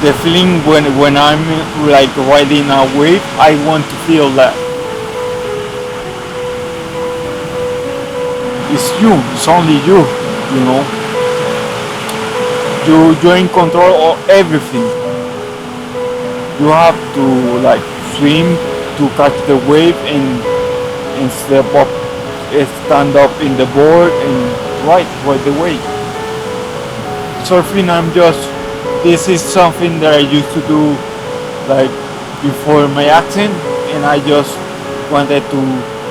The feeling when I'm like riding a wave, I want to feel that. It's you, it's only you, you know. You're in control of everything. You have to like swim to catch the wave and step up, stand up in the board and ride the wave. Surfing, this is something that I used to do like before my accident, and I just wanted to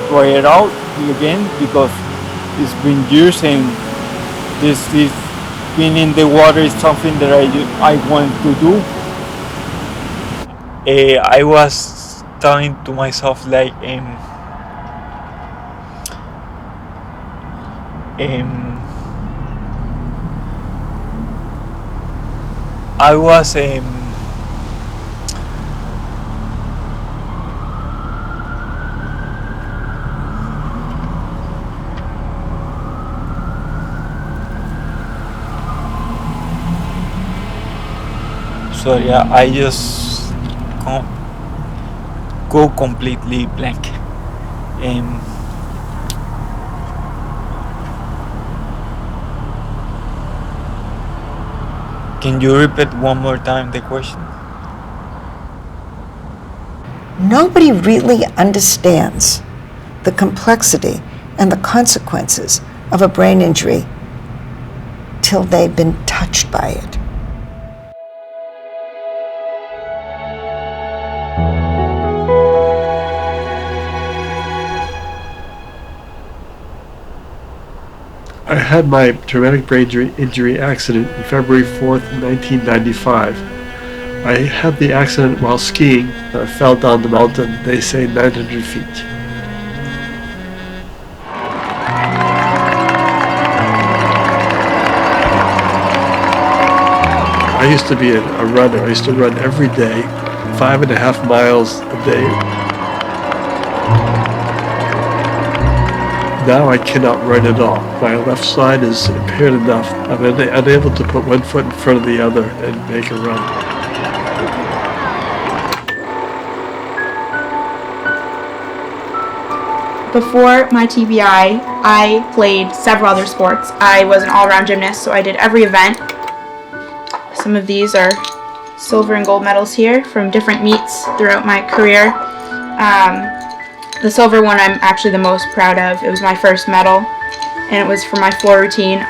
try it out again because it's been years, and this being in the water is something that I want to do. I was telling to myself like um I was so yeah, I just go completely blank. Um, can you repeat one more time the question? Nobody really understands the complexity and the consequences of a brain injury till they've been touched by it. I had my traumatic brain injury accident on February 4th, 1995. I had the accident while skiing. I fell down the mountain, they say 900 feet. I used to be a runner. I used to run every day, 5.5 miles a day. Now I cannot run at all. My left side is impaired enough. I'm unable to put one foot in front of the other and make a run. Before my TBI, I played several other sports. I was an all-around gymnast, so I did every event. Some of these are silver and gold medals here from different meets throughout my career. The silver one I'm actually the most proud of. It was my first medal, and it was for my floor routine.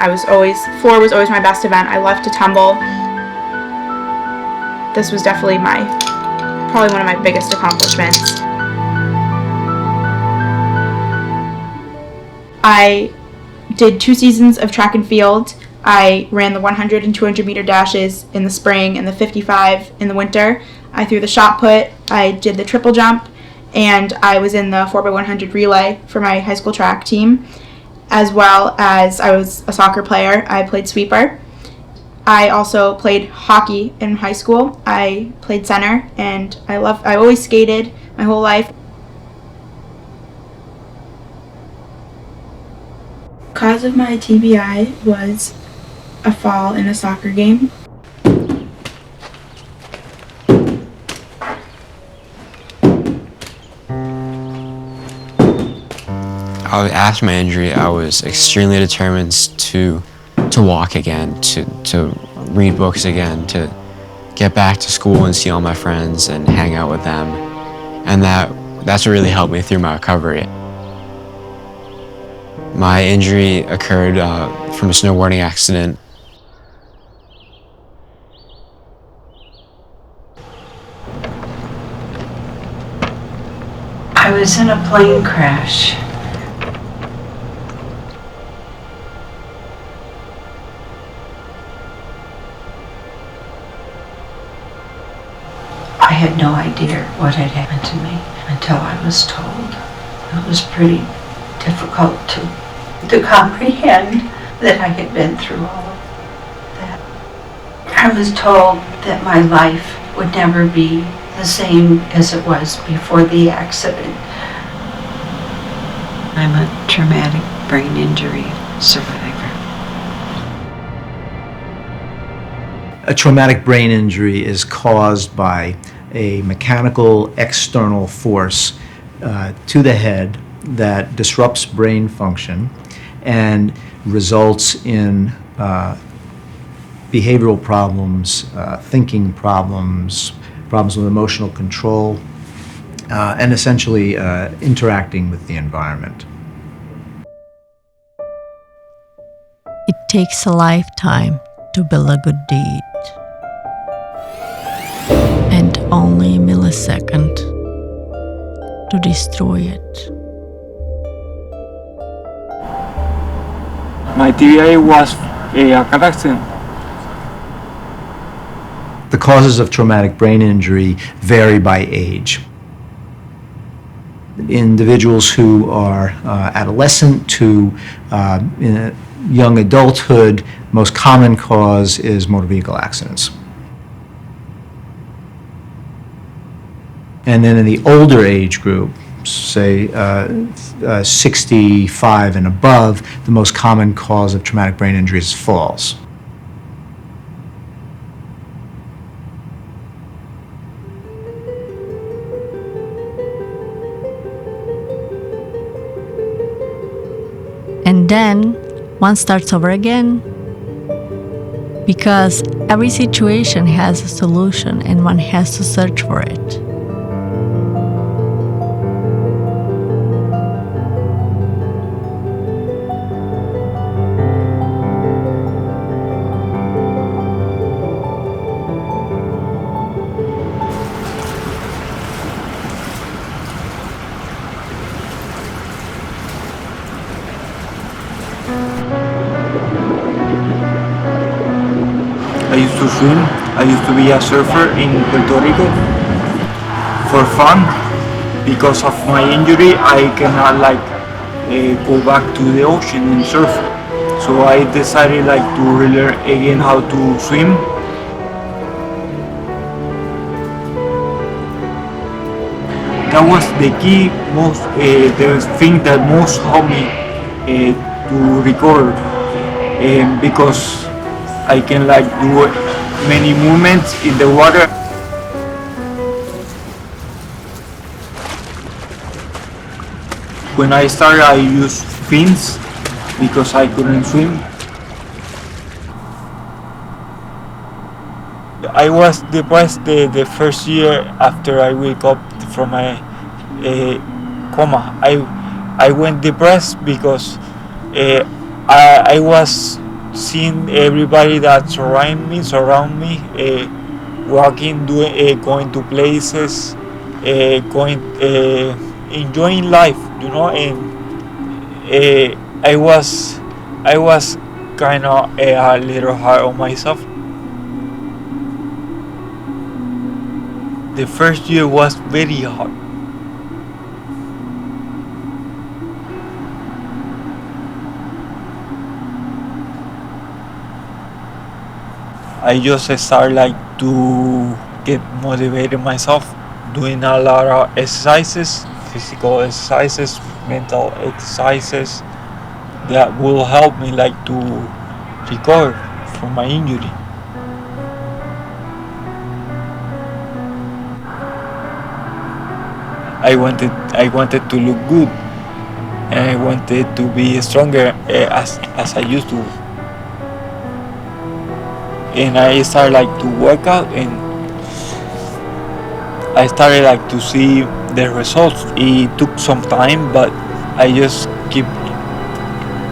Floor was always my best event. I loved to tumble. This was definitely probably one of my biggest accomplishments. I did 2 seasons of track and field. I ran the 100 and 200 meter dashes in the spring and the 55 in the winter. I threw the shot put. I did the triple jump, and I was in the 4x100 relay for my high school track team, as well as I was a soccer player. I played sweeper. I also played hockey in high school. I played center, and I always skated my whole life. Cause of my TBI was a fall in a soccer game. After my injury, I was extremely determined to walk again, to read books again, to get back to school and see all my friends and hang out with them. And that's what really helped me through my recovery. My injury occurred from a snowboarding accident. I was in a plane crash. I had no idea what had happened to me until I was told. It was pretty difficult to comprehend that I had been through all of that. I was told that my life would never be the same as it was before the accident. I'm a traumatic brain injury survivor. A traumatic brain injury is caused by a mechanical external force to the head that disrupts brain function and results in behavioral problems, thinking problems, problems with emotional control, and essentially interacting with the environment. It takes a lifetime to build a good deed, and only a millisecond to destroy it. My TBI was a car accident. The causes of traumatic brain injury vary by age. Individuals who are adolescent to in young adulthood, most common cause is motor vehicle accidents. And then in the older age group, say 65 and above, the most common cause of traumatic brain injury is falls. And then one starts over again, because every situation has a solution and one has to search for it. I used to swim. I used to be a surfer in Puerto Rico for fun. Because of my injury, I cannot go back to the ocean and surf. So I decided to relearn again how to swim. That was the key, the thing that most helped me to recover, because I can do many movements in the water. When I started, I used fins because I couldn't swim. I was depressed the first year after I wake up from my coma. I went depressed because I was seeing everybody that surround me, walking, going to places, enjoying life, and I was kind of a little hard on myself. The first year was very hard. I just started to get motivated myself, doing a lot of exercises, physical exercises, mental exercises that will help me to recover from my injury. I wanted to look good, and I wanted to be stronger as I used to. And I started to work out, and I started to see the results. It took some time, but I just keep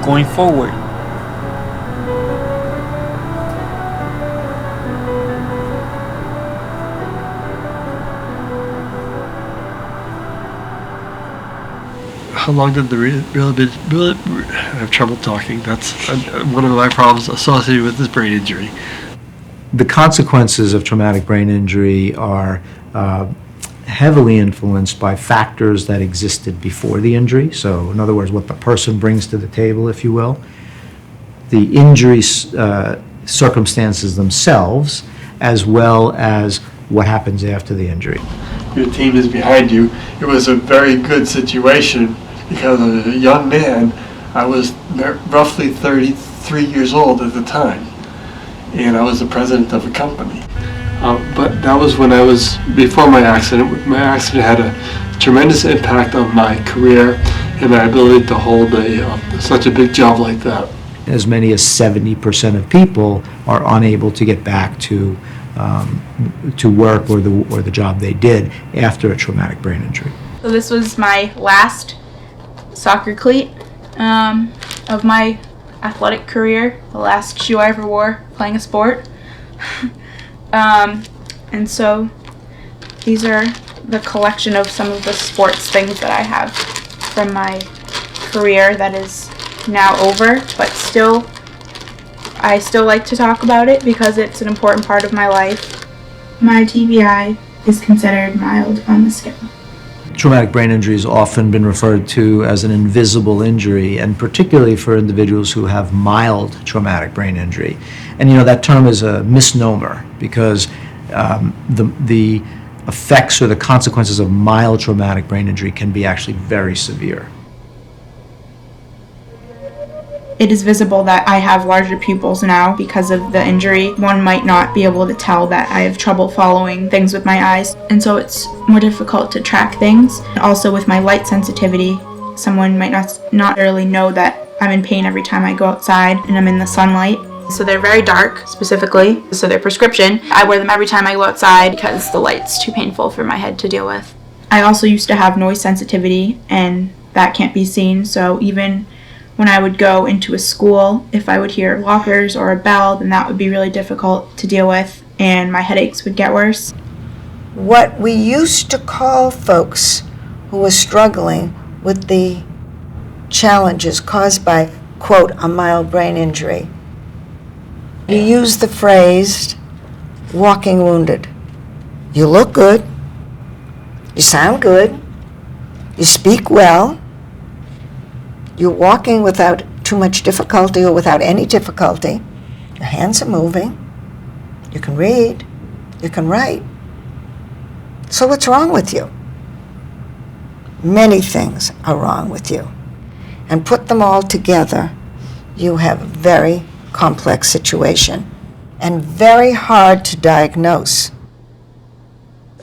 going forward. How long did the I have trouble talking. That's one of my problems associated with this brain injury. The consequences of traumatic brain injury are heavily influenced by factors that existed before the injury. So, in other words, what the person brings to the table, if you will. The injury circumstances themselves, as well as what happens after the injury. Your team is behind you. It was a very good situation because as a young man, I was roughly 33 years old at the time. and I was the president of a company. But that was when before my accident. My accident had a tremendous impact on my career and my ability to hold such a big job like that. As many as 70% of people are unable to get back to work or the job they did after a traumatic brain injury. So this was my last soccer cleat of my athletic career, the last shoe I ever wore playing a sport. And so these are the collection of some of the sports things that I have from my career that is now over, but I still like to talk about it because it's an important part of my life. My TBI is considered mild on the scale. Traumatic brain injury has often been referred to as an invisible injury, and particularly for individuals who have mild traumatic brain injury. And that term is a misnomer because the effects or the consequences of mild traumatic brain injury can be actually very severe. It is visible that I have larger pupils now because of the injury. One might not be able to tell that I have trouble following things with my eyes, and so it's more difficult to track things. Also with my light sensitivity, someone might not really know that I'm in pain every time I go outside and I'm in the sunlight. So they're very dark, specifically, so they're prescription. I wear them every time I go outside because the light's too painful for my head to deal with. I also used to have noise sensitivity, and that can't be seen, so even when I would go into a school, if I would hear lockers or a bell, then that would be really difficult to deal with, and my headaches would get worse. What we used to call folks who were struggling with the challenges caused by, quote, a mild brain injury, you use the phrase, walking wounded. You look good, you sound good, you speak well, you're walking without too much difficulty or without any difficulty. Your hands are moving. You can read. You can write. So what's wrong with you? Many things are wrong with you. And put them all together, you have a very complex situation and very hard to diagnose.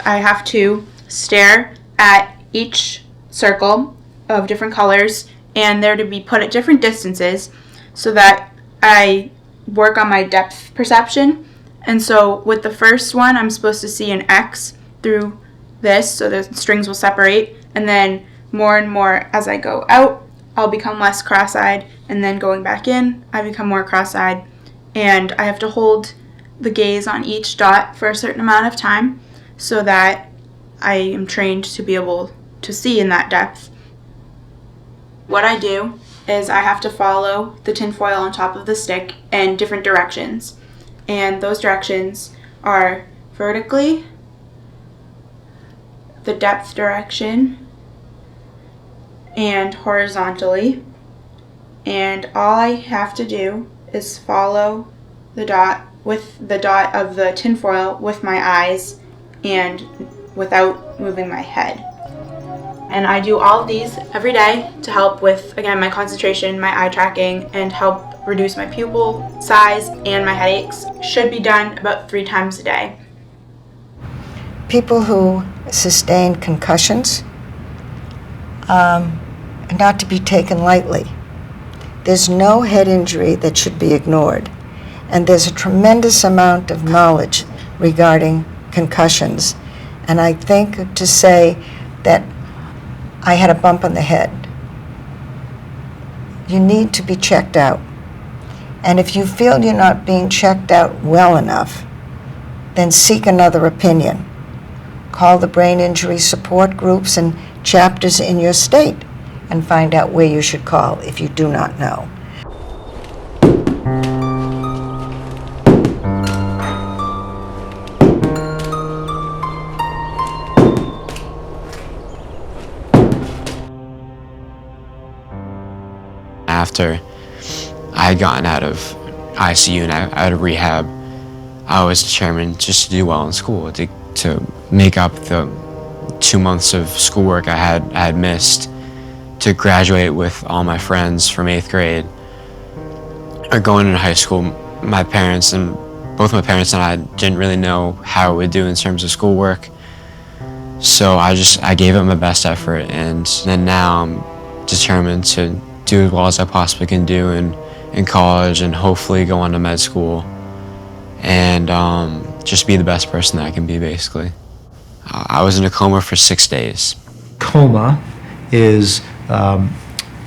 I have to stare at each circle of different colors, and they're to be put at different distances so that I work on my depth perception. And so with the first one, I'm supposed to see an X through this, so the strings will separate, and then more and more as I go out, I'll become less cross-eyed, and then going back in, I become more cross-eyed, and I have to hold the gaze on each dot for a certain amount of time so that I am trained to be able to see in that depth. What I do is I have to follow the tinfoil on top of the stick in different directions. And those directions are vertically, the depth direction, and horizontally. And all I have to do is follow the dot with the dot of the tinfoil with my eyes and without moving my head. And I do all of these every day to help with, again, my concentration, my eye tracking, and help reduce my pupil size and my headaches. Should be done about 3 times a day. People who sustain concussions are not to be taken lightly. There's no head injury that should be ignored. And there's a tremendous amount of knowledge regarding concussions. And I think to say that I had a bump on the head, you need to be checked out. And if you feel you're not being checked out well enough, then seek another opinion. Call the brain injury support groups and chapters in your state and find out where you should call if you do not know. After I had gotten out of ICU and out of rehab, I was determined just to do well in school, to make up the 2 months of schoolwork I had missed, to graduate with all my friends from 8th grade. Or going into high school, my parents and both my parents and I didn't really know how it would do in terms of schoolwork. So I gave it my best effort, and then now I'm determined to do as well as I possibly can do in college and hopefully go on to med school and just be the best person that I can be, basically. I was in a coma for 6 days. Coma is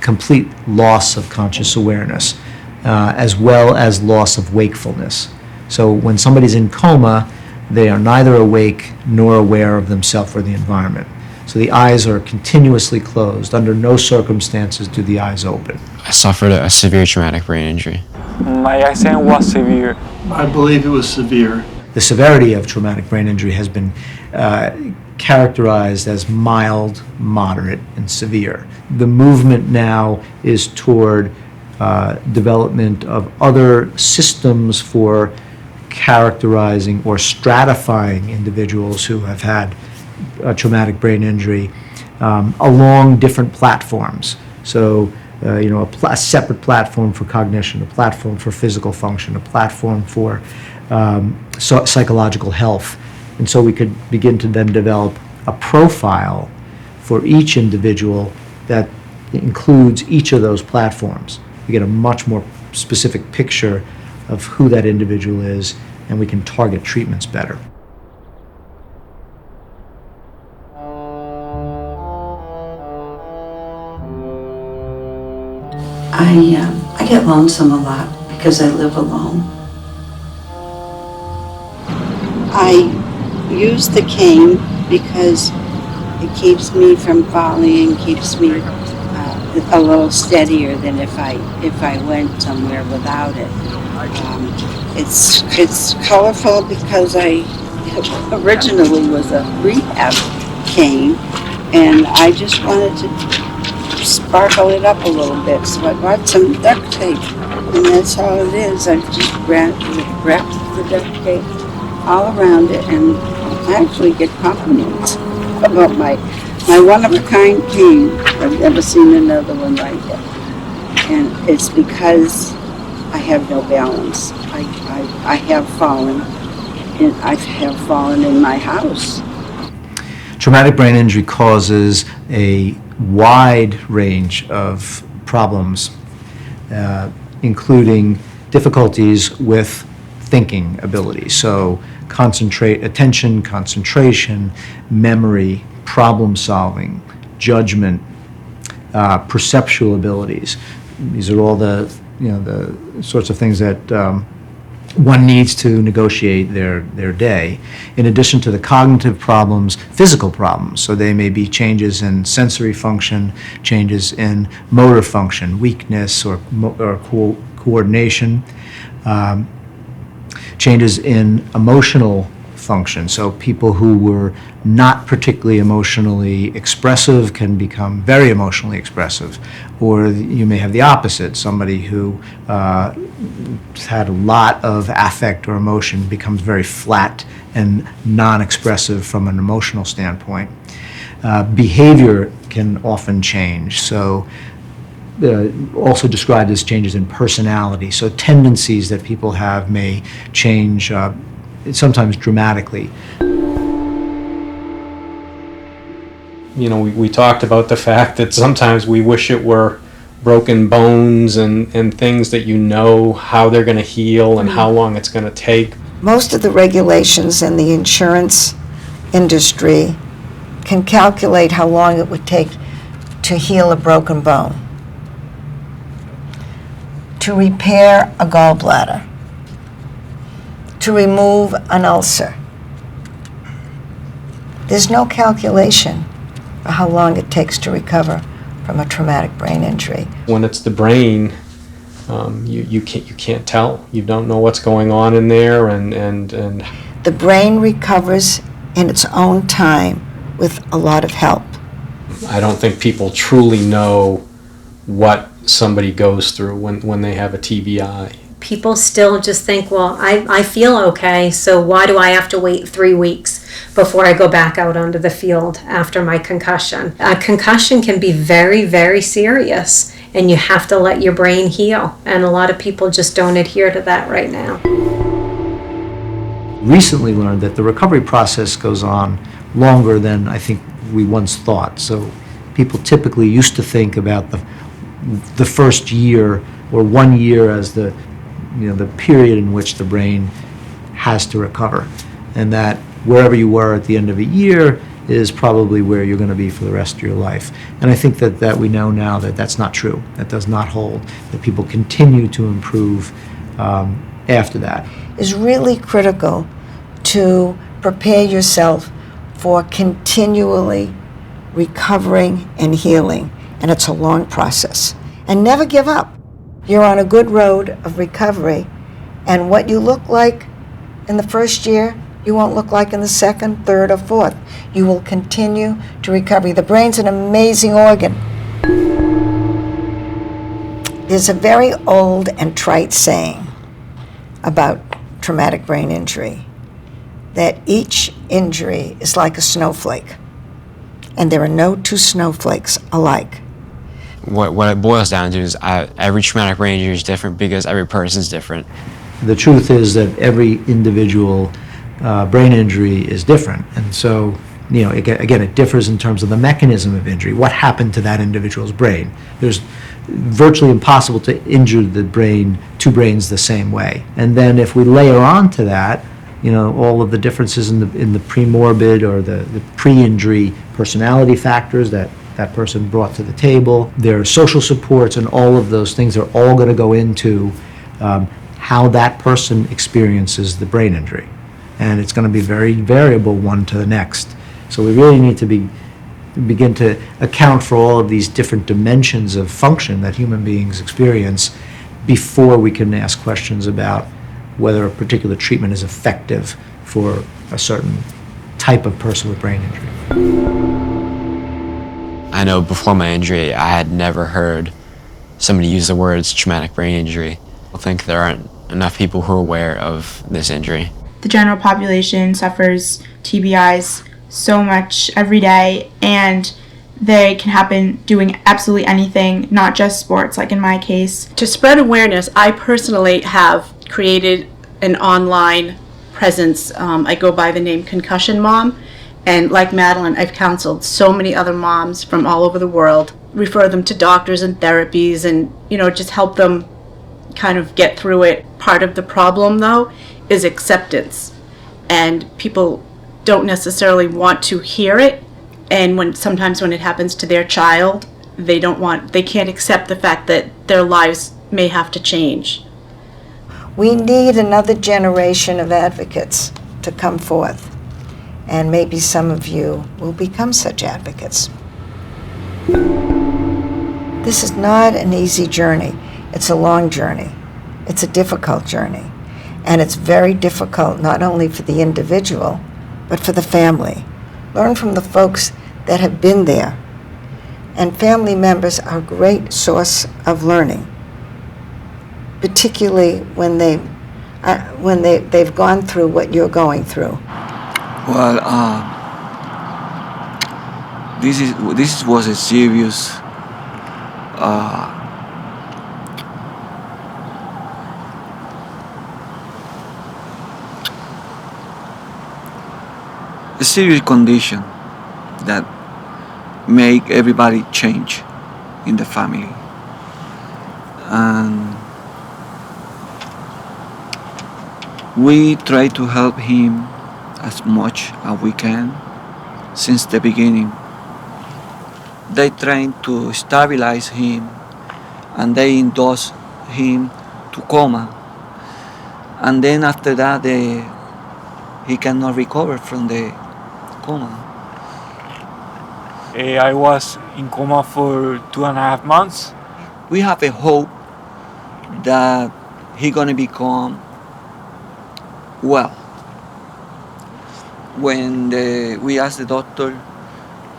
complete loss of conscious awareness, as well as loss of wakefulness. So when somebody's in coma, they are neither awake nor aware of themselves or the environment. So the eyes are continuously closed. Under no circumstances do the eyes open. I suffered a severe traumatic brain injury. My accident was severe. I believe it was severe. The severity of traumatic brain injury has been characterized as mild, moderate, and severe. The movement now is toward development of other systems for characterizing or stratifying individuals who have had a traumatic brain injury along different platforms. So, a separate platform for cognition, a platform for physical function, a platform for psychological health. And so we could begin to then develop a profile for each individual that includes each of those platforms. We get a much more specific picture of who that individual is, and we can target treatments better. I get lonesome a lot because I live alone. I use the cane because it keeps me from falling and keeps me a little steadier than if I went somewhere without it. It's colorful because I originally was a rehab cane, and I just wanted to sparkle it up a little bit, so I bought some duct tape, and that's all it is. I just wrapped the duct tape all around it, and I actually get compliments about my one-of-a-kind cane. I've never seen another one like it, and it's because I have no balance. I have fallen, and I have fallen in my house. Traumatic brain injury causes a wide range of problems, including difficulties with thinking ability. So attention, concentration, memory, problem solving, judgment, perceptual abilities. These are all the sorts of things that one needs to negotiate their day. In addition to the cognitive problems, physical problems. So they may be changes in sensory function, changes in motor function, weakness or coordination, changes in emotional function. So people who were not particularly emotionally expressive can become very emotionally expressive. Or you may have the opposite. Somebody who had a lot of affect or emotion becomes very flat and non-expressive from an emotional standpoint. Behavior can often change. So also described as changes in personality. So tendencies that people have may change sometimes dramatically. We talked about the fact that sometimes we wish it were broken bones and things that how they're going to heal and how long it's going to take. Most of the regulations in the insurance industry can calculate how long it would take to heal a broken bone, to repair a gallbladder, to remove an ulcer. There's no calculation for how long it takes to recover from a traumatic brain injury. When it's the brain, you can't tell. You don't know what's going on in there, and the brain recovers in its own time with a lot of help. I don't think people truly know what somebody goes through when they have a TBI. People still just think, well, I feel okay, so why do I have to wait 3 weeks before I go back out onto the field after my concussion? A concussion can be very, very serious, and you have to let your brain heal, and a lot of people just don't adhere to that right now. recently learned that the recovery process goes on longer than I think we once thought. So people typically used to think about the first year or 1 year as the period in which the brain has to recover, and that wherever you were at the end of a year is probably where you're going to be for the rest of your life. And I think that we know now that that's not true. That does not hold. That people continue to improve after that. Is really critical to prepare yourself for continually recovering and healing. And it's a long process. And never give up. You're on a good road of recovery. And what you look like in the first year, you won't look like in the second, third, or fourth. You will continue to recover. The brain's an amazing organ. There's a very old and trite saying about traumatic brain injury, that each injury is like a snowflake, and there are no two snowflakes alike. What it boils down to is every traumatic brain injury is different because every person's different. The truth is that every individual brain injury is different, and so again, it differs in terms of the mechanism of injury. What happened to that individual's brain? There's virtually impossible to injure two brains the same way. And then if we layer on to that, all of the differences in the premorbid or the pre-injury personality factors that person brought to the table, their social supports, and all of those things are all going to go into how that person experiences the brain injury. And it's going to be very variable one to the next. So we really need to begin to account for all of these different dimensions of function that human beings experience before we can ask questions about whether a particular treatment is effective for a certain type of person with brain injury. I know before my injury, I had never heard somebody use the words traumatic brain injury. I think there aren't enough people who are aware of this injury. The general population suffers TBIs so much every day, and they can happen doing absolutely anything, not just sports, like in my case. To spread awareness, I personally have created an online presence. I go by the name Concussion Mom, and like Madeline, I've counseled so many other moms from all over the world, refer them to doctors and therapies, and just help them kind of get through it. Part of the problem, though, is acceptance, and people don't necessarily want to hear it, and sometimes when it happens to their child, they can't accept the fact that their lives may have to change. We need another generation of advocates to come forth, and maybe some of you will become such advocates. This is not an easy journey. It's a long journey. It's a difficult journey. And it's very difficult not only for the individual, but for the family. Learn from the folks that have been there. And family members are a great source of learning, particularly when they've gone through what you're going through. Well, this was a serious condition that make everybody change in the family. And we try to help him as much as we can since the beginning. They trying to stabilize him, and they induce him to coma, and then after that he cannot recover from the coma. I was in coma for 2.5 months. We have a hope that he's gonna become well. When we asked the doctor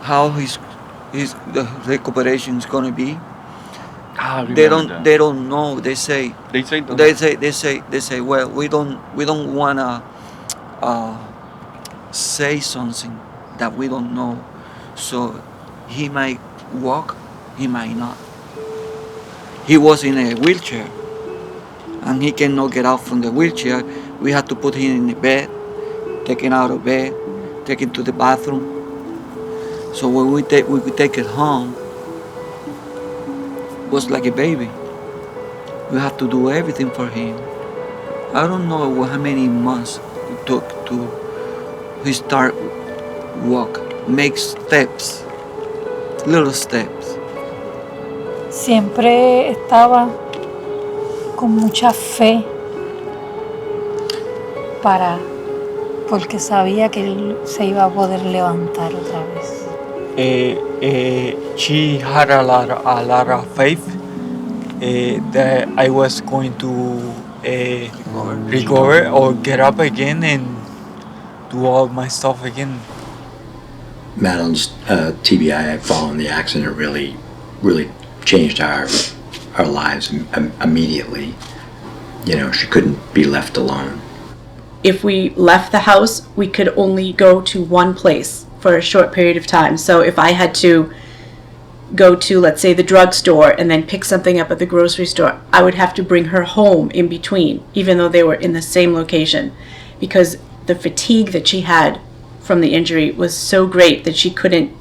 how his the recuperation is gonna be, they don't know. They say well, we don't wanna say something that we don't know. So he might walk, he might not. He was in a wheelchair, and he cannot get out from the wheelchair. We had to put him in a bed, taken out of bed, taken to the bathroom. So when we could take it home, it was like a baby. We have to do everything for him. I don't know how many months it took to he start walk, make steps, little steps. Siempre estaba con mucha fe porque sabía que él se iba a poder levantar otra vez. She had a lot of faith that I was going to recover or get up again and do all my stuff again. Madeline's TBI following the accident really changed our lives immediately. You know, she couldn't be left alone. If we left the house, we could only go to one place for a short period of time. So if I had to go to, let's say, the drugstore and then pick something up at the grocery store, I would have to bring her home in between, even though they were in the same location, because the fatigue that she had from the injury was so great that she couldn't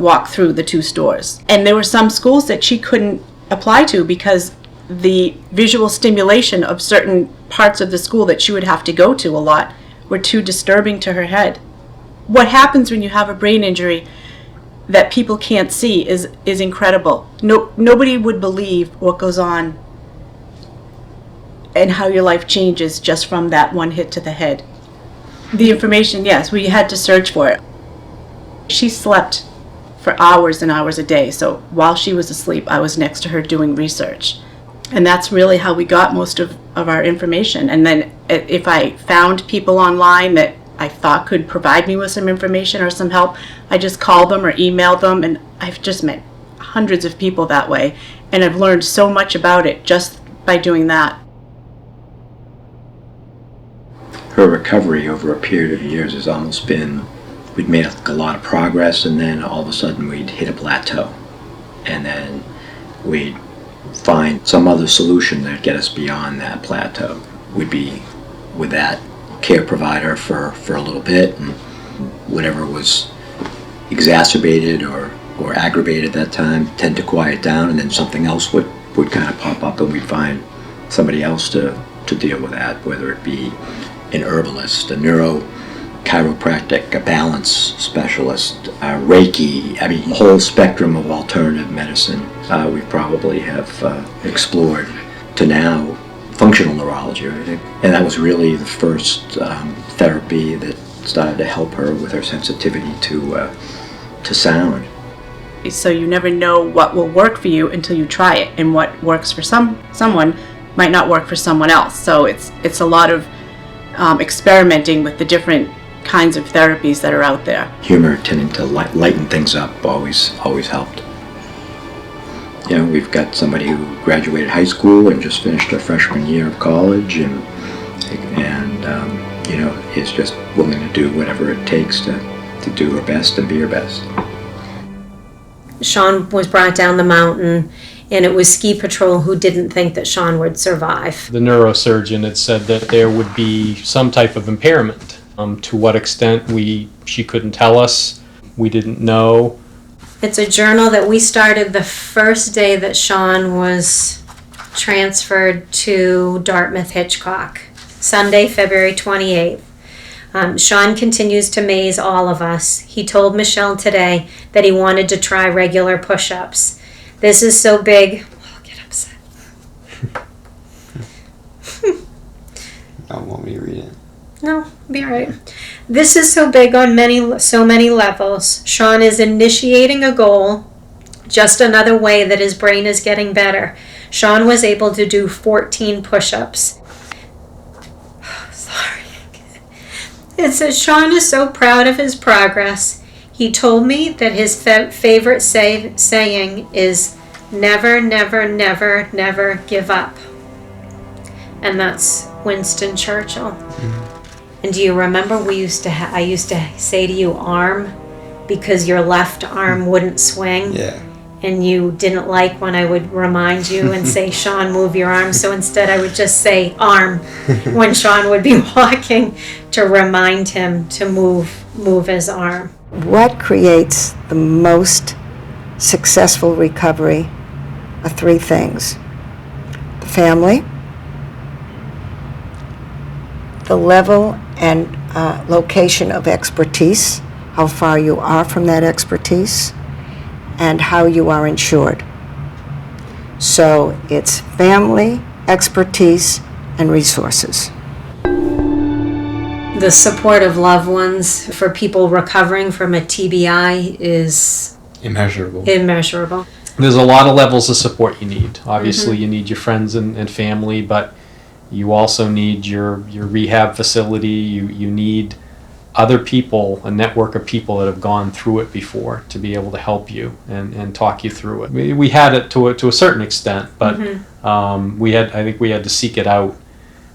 walk through the two stores. And there were some schools that she couldn't apply to because the visual stimulation of certain parts of the school that she would have to go to a lot were too disturbing to her head. What happens when you have a brain injury that people can't see is incredible. Nobody would believe what goes on and how your life changes just from that one hit to the head. The information, yes, we had to search for it. She slept for hours and hours a day, so while she was asleep, I was next to her doing research. And that's really how we got most of our information. And then if I found people online that I thought could provide me with some information or some help, I just called them or emailed them, and I've just met hundreds of people that way, and I've learned so much about it just by doing that. Her recovery over a period of years has almost been, we'd made a lot of progress, and then all of a sudden we'd hit a plateau, and then we'd find some other solution that'd get us beyond that plateau. We'd be with that care provider for a little bit, and whatever was exacerbated or aggravated at that time tend to quiet down, and then something else would kind of pop up, and we'd find somebody else to deal with that, whether it be an herbalist, a chiropractic, a balance specialist, Reiki, I mean, a whole spectrum of alternative medicine we probably have explored to now functional neurology, right? And that was really the first therapy that started to help her with her sensitivity to sound. So you never know what will work for you until you try it, and what works for someone might not work for someone else. So it's a lot of experimenting with the different kinds of therapies that are out there. Humor tending to lighten things up always helped. You know, we've got somebody who graduated high school and just finished her freshman year of college, and you know, is just willing to do whatever it takes to do her best and be her best. Sean was brought down the mountain, and it was Ski Patrol who didn't think that Sean would survive. The neurosurgeon had said that there would be some type of impairment. To what extent she couldn't tell us. We didn't know. It's a journal that we started the first day that Sean was transferred to Dartmouth Hitchcock, Sunday, February 28th. Sean continues to amaze all of us. He told Michelle today that he wanted to try regular push-ups. This is so big. I'll get upset. Don't want me to read it. No, be all right. This is so big on so many levels. Sean is initiating a goal, just another way that his brain is getting better. Sean was able to do 14 push-ups. Sorry. It says, Sean is so proud of his progress. He told me that his favorite saying is, never, never, never, never give up. And that's Winston Churchill. Mm-hmm. And do you remember I used to say to you, arm, because your left arm wouldn't swing? Yeah. and you didn't like when I would remind you and say, Sean, move your arm. So instead I would just say arm when Sean would be walking to remind him to move his arm. What creates the most successful recovery are three things: the family, the level and location of expertise, how far you are from that expertise, and how you are insured. So it's family, expertise, and resources. The support of loved ones for people recovering from a TBI is Immeasurable. immeasurable. There's a lot of levels of support you need. Obviously, you need your friends and family, but you also need your rehab facility. You need other people, a network of people that have gone through it before to be able to help you and talk you through it. We had it to a certain extent, but I think we had to seek it out,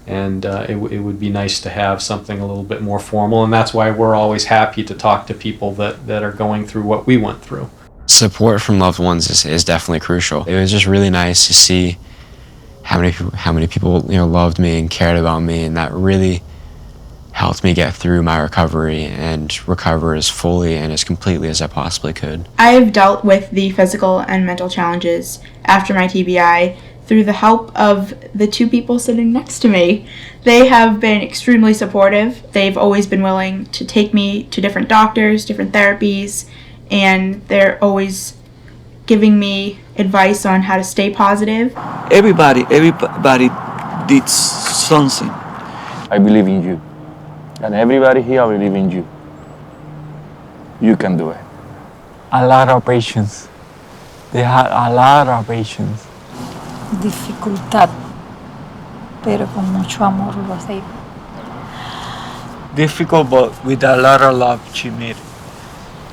and it would be nice to have something a little bit more formal, and that's why we're always happy to talk to people that are going through what we went through. Support from loved ones is definitely crucial. It was just really nice to see how many people loved me and cared about me, and that really helped me get through my recovery and recover as fully and as completely as I possibly could. I have dealt with the physical and mental challenges after my TBI through the help of the two people sitting next to me. They have been extremely supportive. They've always been willing to take me to different doctors, different therapies, and they're always giving me advice on how to stay positive. Everybody did something. I believe in you. And everybody here believes in you. You can do it. A lot of patience. They had a lot of patience. Dificultad, pero con mucho amor lo hacía. Difficult, but with a lot of love she made it.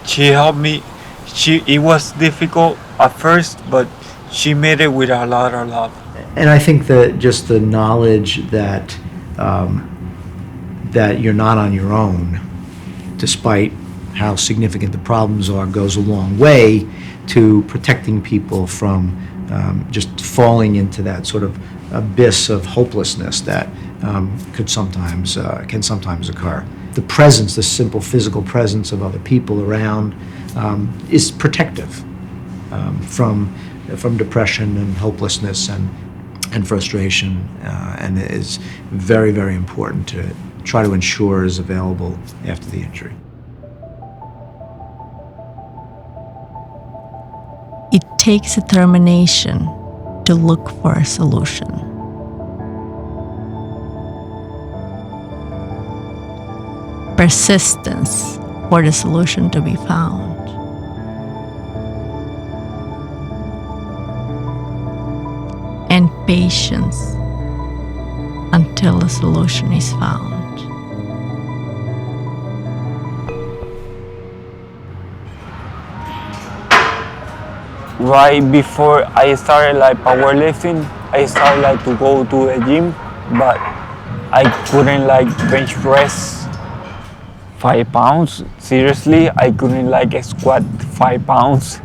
She helped me. It was difficult at first, but she made it with a lot of love. And I think that just the knowledge that that you're not on your own, despite how significant the problems are, goes a long way to protecting people from just falling into that sort of abyss of hopelessness that can sometimes occur. The presence, the simple physical presence of other people around, is protective from depression and hopelessness and frustration, and it is very, very important to try to ensure is available after the injury. It takes determination to look for a solution. Persistence for the solution to be found. And patience until a solution is found. Right before I started powerlifting, I started to go to the gym, but I couldn't bench press 5 pounds. Seriously, I couldn't squat 5 pounds.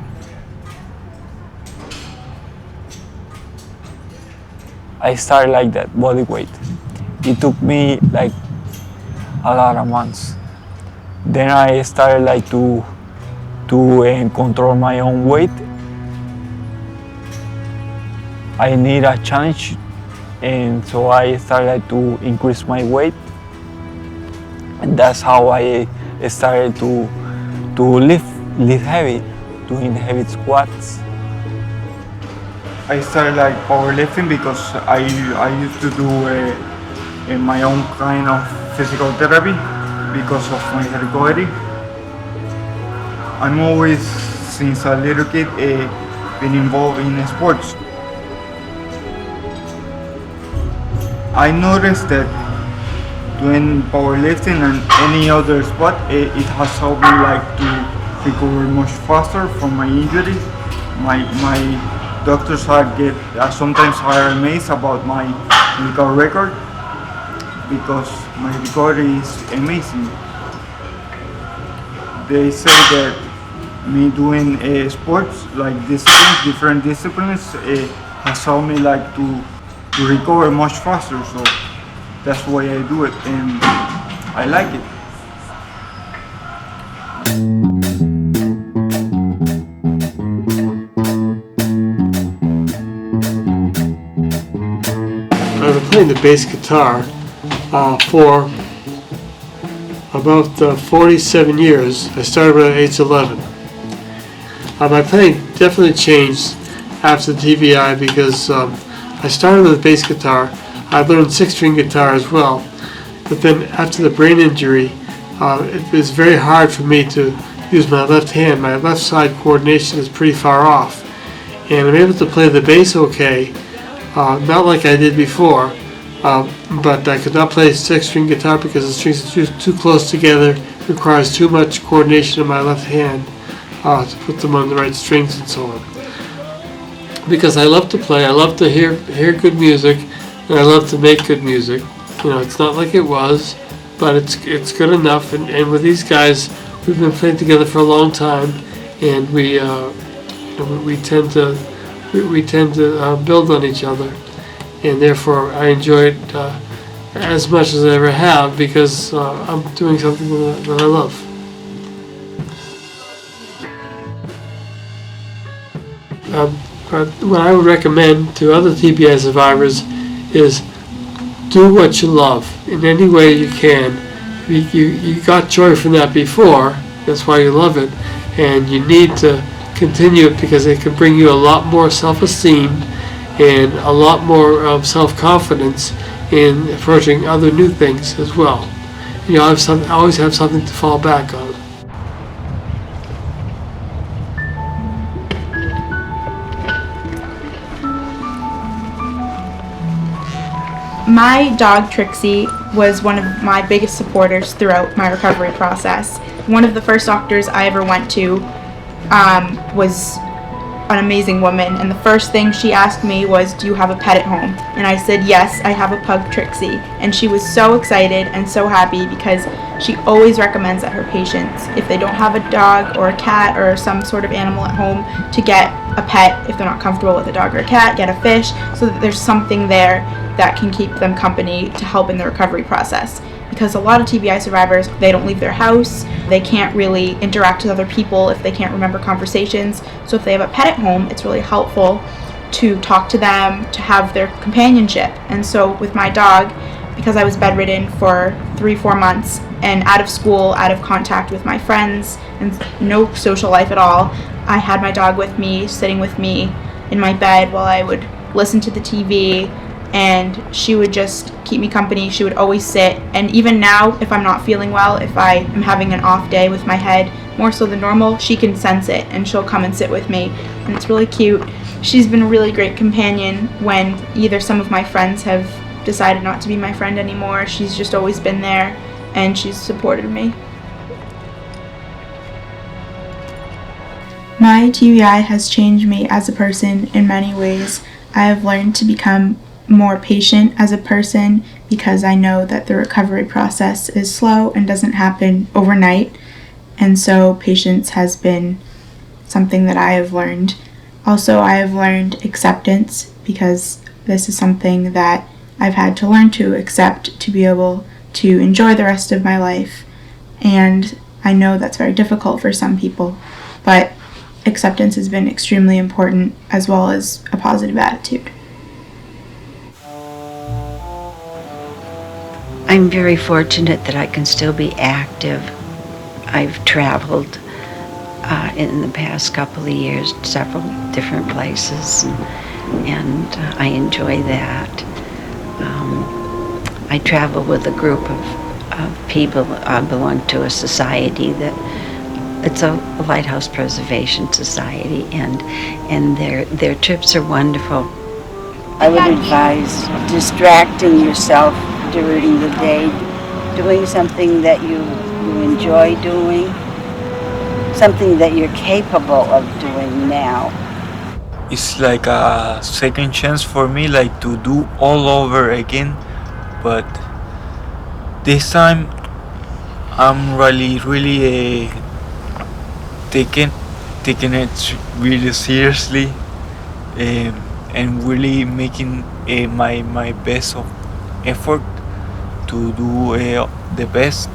I started that body weight. It took me a lot of months. Then I started to control my own weight. I need a challenge, and so I started to increase my weight, and that's how I started to lift heavy, doing heavy squats. I started powerlifting because I used to do my own kind of physical therapy because of my recovery. I'm always, since a little kid, been involved in sports. I noticed that doing powerlifting and any other sport, it has helped me to recover much faster from my injuries. My doctors sometimes are amazed about my medical record because my recovery is amazing. They say that me doing sports like disciplines, different disciplines, has helped me like to recover much faster. So that's why I do it, and I like it. I've been playing the bass guitar for about 47 years. I started when I was age 11. My playing definitely changed after the TBI because I started with bass guitar. I learned 6-string guitar as well, but then after the brain injury, it was very hard for me to use my left hand. My left side coordination is pretty far off, and I'm able to play the bass okay, not like I did before, but I could not play 6-string guitar because the strings are too close together. It requires too much coordination in my left hand to put them on the right strings and so on. Because I love to play, I love to hear good music, and I love to make good music. You know, it's not like it was, but it's good enough. And with these guys, we've been playing together for a long time, and we tend to build on each other, and therefore I enjoy it as much as I ever have because I'm doing something that I love. What I would recommend to other TBI survivors is do what you love in any way you can. You got joy from that before, that's why you love it, and you need to continue it because it can bring you a lot more self-esteem and a lot more self-confidence in approaching other new things as well. You always have something to fall back on. My dog Trixie was one of my biggest supporters throughout my recovery process. One of the first doctors I ever went to was an amazing woman, and the first thing she asked me was, "Do you have a pet at home?" And I said, "Yes, I have a pug, Trixie." And she was so excited and so happy because she always recommends that her patients, if they don't have a dog or a cat or some sort of animal at home, to get a pet. If they're not comfortable with a dog or a cat, get a fish, so that there's something there that can keep them company to help in the recovery process. Because a lot of TBI survivors, they don't leave their house, they can't really interact with other people if they can't remember conversations. So if they have a pet at home, it's really helpful to talk to them, to have their companionship. And so with my dog, because I was bedridden for 3-4 months and out of school, out of contact with my friends, and no social life at all, I had my dog with me, sitting with me in my bed while I would listen to the TV, and she would just keep me company. She would always sit, and even now, if I'm not feeling well, if I am having an off day with my head, more so than normal, she can sense it, and she'll come and sit with me, and it's really cute. She's been a really great companion when either some of my friends have decided not to be my friend anymore. She's just always been there, and she's supported me. My TBI has changed me as a person in many ways. I have learned to become more patient as a person because I know that the recovery process is slow and doesn't happen overnight, and so patience has been something that I have learned. Also, I have learned acceptance because this is something that I've had to learn to accept to be able to enjoy the rest of my life, and I know that's very difficult for some people, but acceptance has been extremely important, as well as a positive attitude. I'm very fortunate that I can still be active. I've traveled in the past couple of years, several different places, and I enjoy that. I travel with a group of people. I belong to a society that it's a lighthouse preservation society, and their trips are wonderful. I would advise distracting yourself during the day, doing something that you enjoy doing, something that you're capable of doing now. It's like a second chance for me, like to do all over again, but this time I'm really taken taking it really seriously, and really making my best of effort to do the best.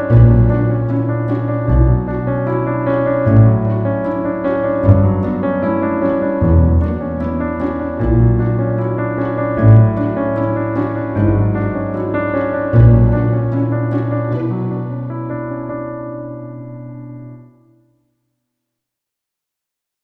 you.